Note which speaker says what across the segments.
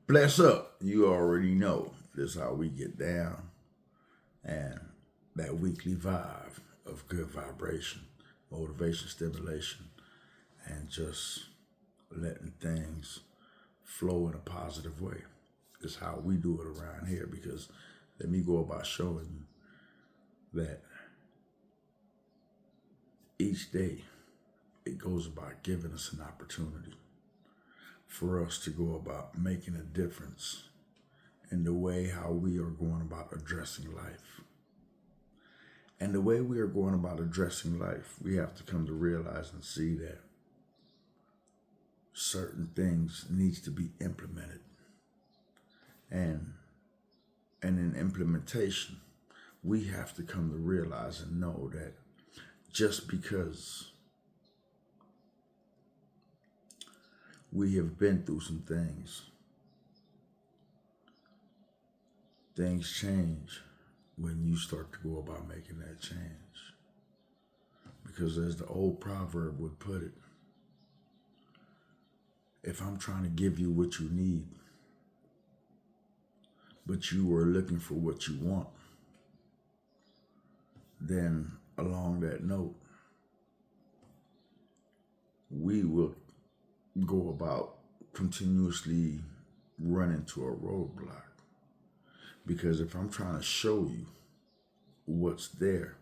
Speaker 1: Bless up. You already know this is how we get down. And that weekly vibe of good vibration, motivation, stimulation, and just letting things flow in a positive way. Is how we do it around here because let me go about showing you that each day it goes about giving us an opportunity for us to go about making a difference in the way how we are going about addressing life. And the way we are going about addressing life, we have to come to realize and see that certain things needs to be implemented. And in implementation, we have to come to realize and know that just because we have been through some things change when you start to go about making that change. Because as the old proverb would put it, if I'm trying to give you what you need, but you are looking for what you want, then along that note, we will go about continuously run into a roadblock. Because if I'm trying to show you what's there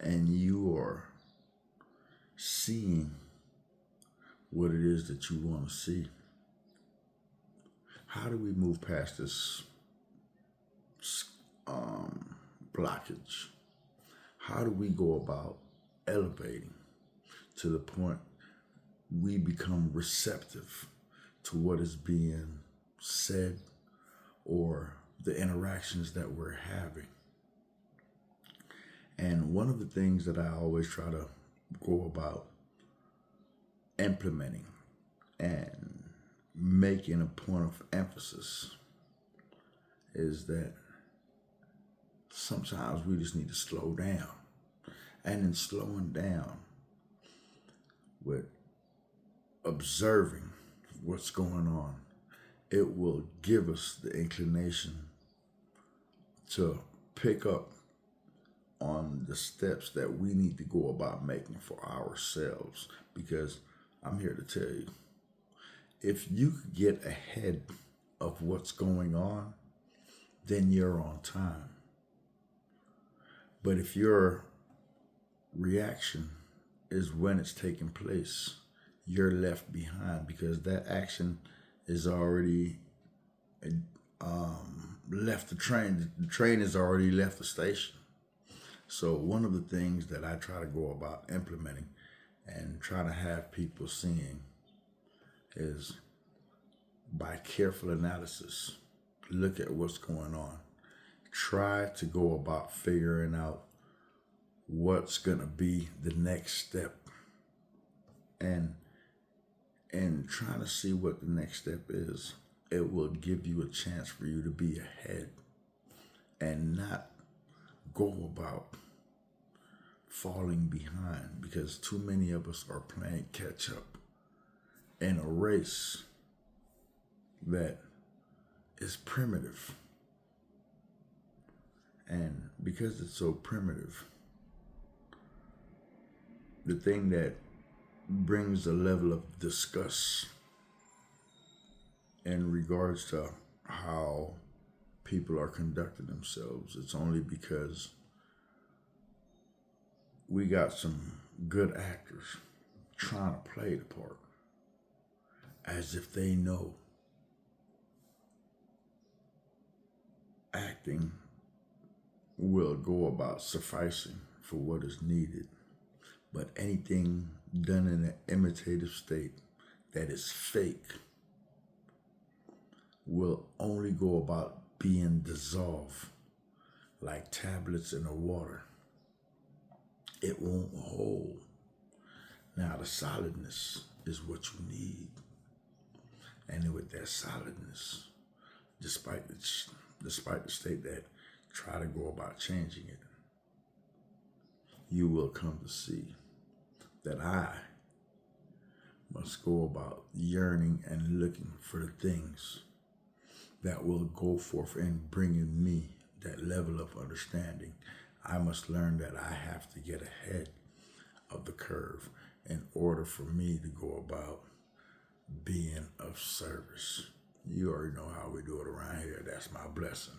Speaker 1: and you are seeing what it is that you want to see, how do we move past this blockage? How do we go about elevating to the point we become receptive to what is being said or the interactions that we're having? And one of the things that I always try to go about implementing and making a point of emphasis is that sometimes we just need to slow down. And in slowing down with observing what's going on, it will give us the inclination to pick up on the steps that we need to go about making for ourselves. Because I'm here to tell you, if you could get ahead of what's going on, then you're on time. But if your reaction is when it's taking place, you're left behind because that action is already left the train. The train has already left the station. So one of the things that I try to go about implementing and try to have people seeing is by careful analysis, look at what's going on. Try to go about figuring out what's going to be the next step and trying to see what the next step is. It will give you a chance for you to be ahead and not go about falling behind, because too many of us are playing catch up in a race that is primitive. And because it's so primitive, the thing that brings a level of disgust in regards to how people are conducting themselves, it's only because we got some good actors trying to play the part as if they know acting will go about sufficing for what is needed. But anything done in an imitative state that is fake will only go about being dissolved like tablets in the water. It won't hold. Now the solidness is what you need. And with that solidness, despite the state that try to go about changing it, you will come to see that I must go about yearning and looking for the things that will go forth and bringing me that level of understanding. I must learn that I have to get ahead of the curve in order for me to go about being of service. You already know how we do it around here. That's my blessing.